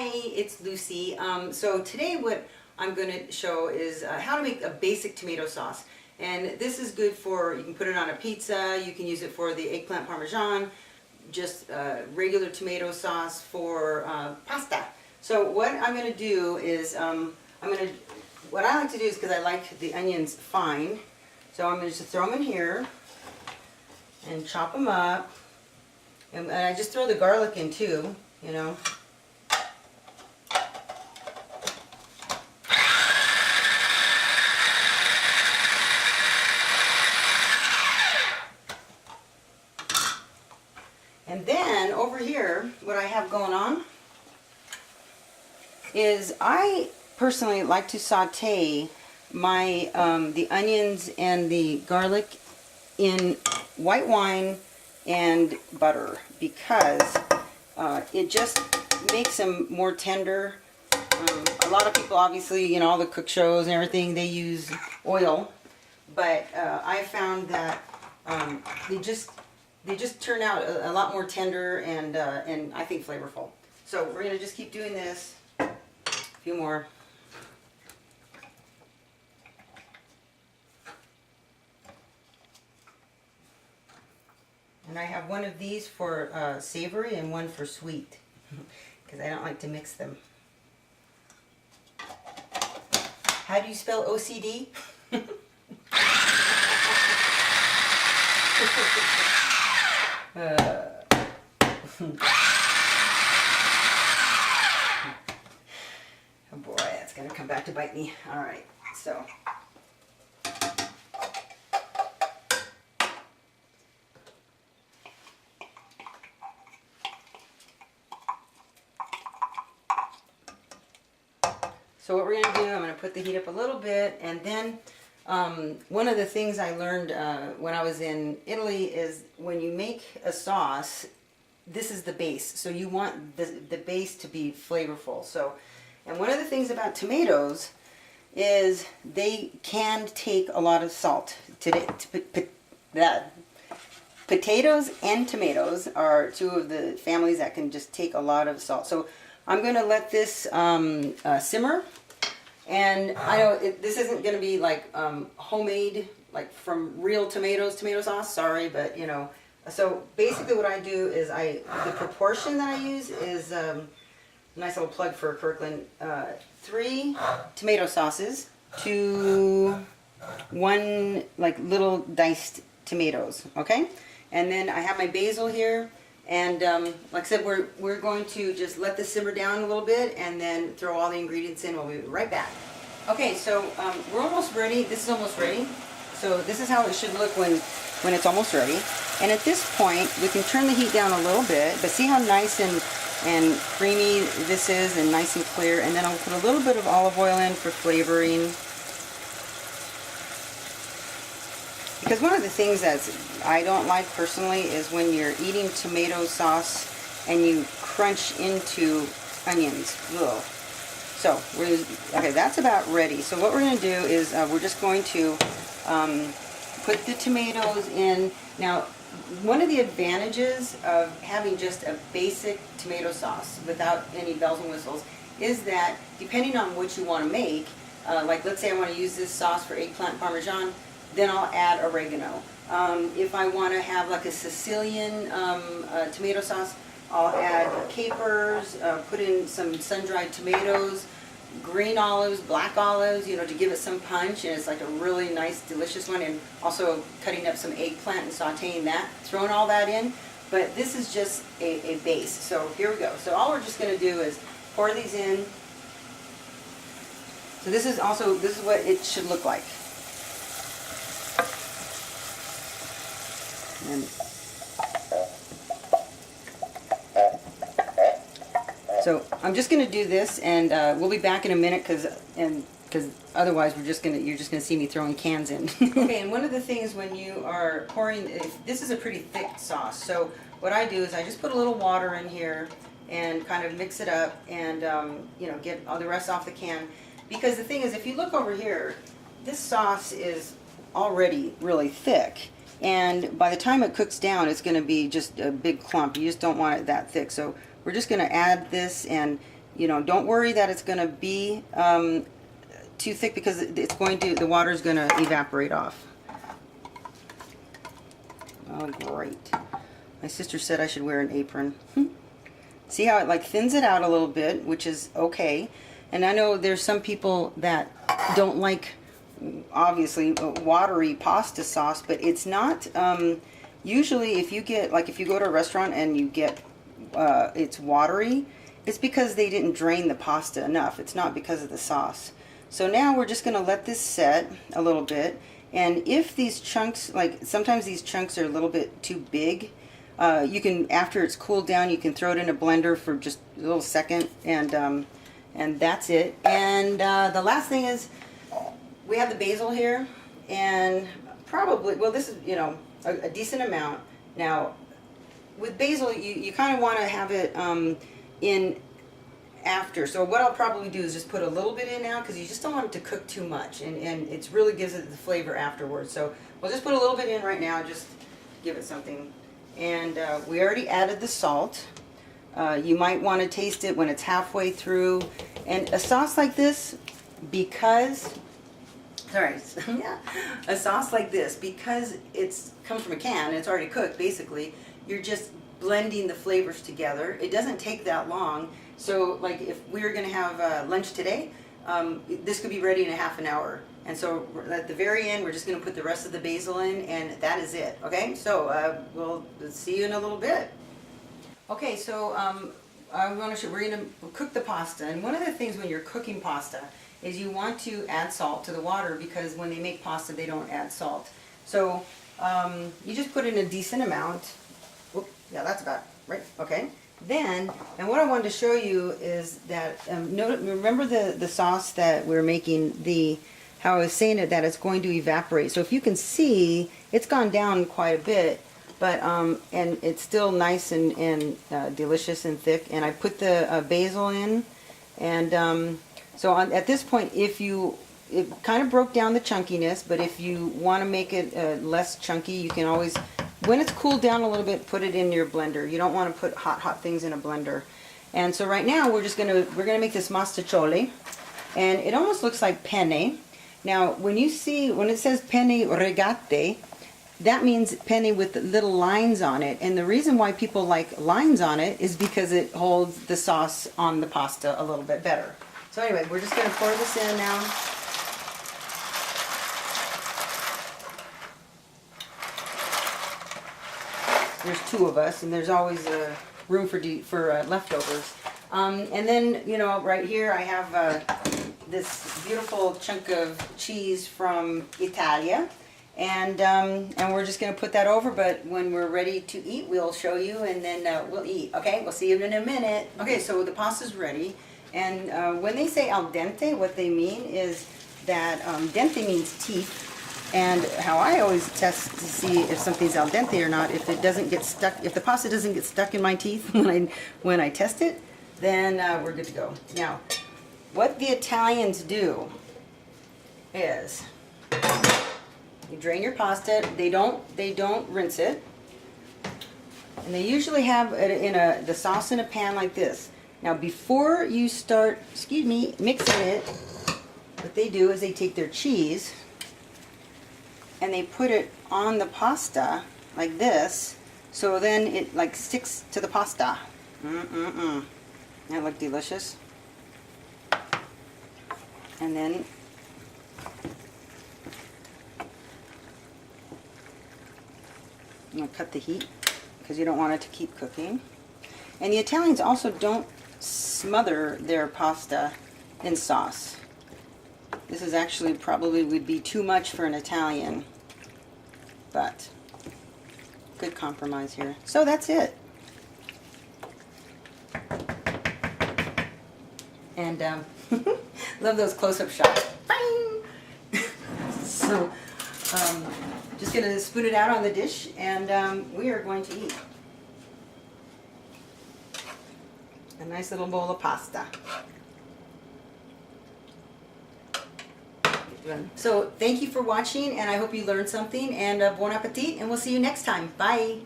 Hi, it's Lucy. So today what I'm going to show is how to make a basic tomato sauce. And this is good for, you can put it on a pizza, you can use it for the eggplant parmesan, just regular tomato sauce for pasta. So what I'm going to do is, what I like to do is, because I like the onions fine, so I'm going to just throw them in here and chop them up. And I just throw the garlic in too, you know. And then over here, what I have going on is I personally like to saute my the onions and the garlic in white wine and butter, because it just makes them more tender. A lot of people, obviously, you know, all the cook shows and everything, they use oil, but I found that they just turn out a lot more tender and I think flavorful. So we're gonna just keep doing this. A few more. And I have one of these for savory and one for sweet, because I don't like to mix them. How do you spell OCD? Oh boy, that's going to come back to bite me. All right, so. So what we're going to do, I'm going to put the heat up a little bit, and then one of the things I learned when I was in Italy is when you make a sauce, this is the base. So you want the base to be flavorful. So, and one of the things about tomatoes is they can take a lot of salt. Potatoes and tomatoes are two of the families that can just take a lot of salt. So I'm going to let this simmer. And I know this isn't going to be like homemade, like from real tomatoes, tomato sauce, sorry, but you know. So basically what I do is the proportion that I use is, nice little plug for Kirkland, 3 tomato sauces to 1 like little diced tomatoes, okay? And then I have my basil here, and like I said, we're going to just let this simmer down a little bit and then throw all the ingredients in. We'll be right back. Okay, so we're almost ready. This is almost ready. So this is how it should look when it's almost ready. And at this point, we can turn the heat down a little bit, but see how nice and creamy this is, and nice and clear. And then I'll put a little bit of olive oil in for flavoring. Because one of the things that I don't like personally is when you're eating tomato sauce and you crunch into onions. Ugh. So, okay, that's about ready. So what we're going to do is we're just going to put the tomatoes in. Now, one of the advantages of having just a basic tomato sauce without any bells and whistles is that depending on what you want to make, like let's say I want to use this sauce for eggplant parmesan, then I'll add oregano. If I want to have like a Sicilian tomato sauce, I'll add capers, put in some sun-dried tomatoes, green olives, black olives, you know, to give it some punch, and it's like a really nice, delicious one. And also cutting up some eggplant and sauteing that, throwing all that in. But this is just a base. So here we go. So all we're just going to do is pour these in. So this is what it should look like. And so I'm just going to do this, and we'll be back in a minute, because otherwise you're just going to see me throwing cans in. Okay, and one of the things when you are pouring, this is a pretty thick sauce. So what I do is I just put a little water in here and kind of mix it up, and you know, get all the rest off the can. Because the thing is, if you look over here, this sauce is already really thick. And by the time it cooks down, it's going to be just a big clump. You just don't want it that thick. So we're just going to add this, and you know, don't worry that it's going to be too thick, because it's going to, the water is going to evaporate off. Oh, great. My sister said I should wear an apron. See how it like thins it out a little bit, which is okay. And I know there's some people that don't like, obviously, watery pasta sauce, but it's not, usually if you get, like if you go to a restaurant and you get, it's watery, it's because they didn't drain the pasta enough. It's not because of the sauce. So now we're just going to let this set a little bit. And if these chunks, like sometimes these chunks are a little bit too big, you can, after it's cooled down, you can throw it in a blender for just a little second, and that's it. And the last thing is, we have the basil here, and probably, well, this is, you know, a decent amount. Now, with basil, you kind of want to have it in after. So what I'll probably do is just put a little bit in now, because you just don't want it to cook too much, and it really gives it the flavor afterwards. So we'll just put a little bit in right now, just give it something. And we already added the salt. You might want to taste it when it's halfway through. And a sauce like this, because, sorry, yeah, a sauce like this, because it's comes from a can and it's already cooked, basically, you're just blending the flavors together. It doesn't take that long. So like if we were going to have lunch today, this could be ready in a half an hour. And so at the very end, we're just going to put the rest of the basil in, and that is it. Okay, so we'll see you in a little bit. Okay, so we're going to cook the pasta. And one of the things when you're cooking pasta is you want to add salt to the water, because when they make pasta, they don't add salt. So you just put in a decent amount. Whoop, yeah, that's about right. Okay. Then, and what I wanted to show you is that, remember the sauce that we're making, how I was saying it, that it's going to evaporate. So if you can see, it's gone down quite a bit, but, and it's still nice and delicious and thick. And I put the basil in, and so at this point, it kind of broke down the chunkiness, but if you want to make it less chunky, you can always, when it's cooled down a little bit, put it in your blender. You don't want to put hot things in a blender. And so right now we're gonna make this mostaccioli, and it almost looks like penne. Now when it says penne regate, that means penne with little lines on it. And the reason why people like lines on it is because it holds the sauce on the pasta a little bit better. So anyway, we're just gonna pour this in now. There's two of us, and there's always room for leftovers. And then, you know, right here I have this beautiful chunk of cheese from Italia, and we're just going to put that over. But when we're ready to eat, we'll show you, and then we'll eat. Okay, we'll see you in a minute. Okay, so the pasta's ready, and when they say al dente, what they mean is that dente means teeth. And how I always test to see if something's al dente or not, if it doesn't get stuck, if the pasta doesn't get stuck in my teeth when I test it, then we're good to go. Now, what the Italians do is you drain your pasta. They don't rinse it, and they usually have it the sauce in a pan like this. Now, before you start, mixing it, what they do is they take their cheese and they put it on the pasta like this, so then it like sticks to the pasta. That look delicious. And then I'm gonna cut the heat because you don't want it to keep cooking. And the Italians also don't smother their pasta in sauce. This is actually probably would be too much for an Italian, but good compromise here. So that's it. And love those close-up shots. So just gonna spoon it out on the dish, and we are going to eat a nice little bowl of pasta. So thank you for watching, and I hope you learned something, and bon appetit, and we'll see you next time. Bye.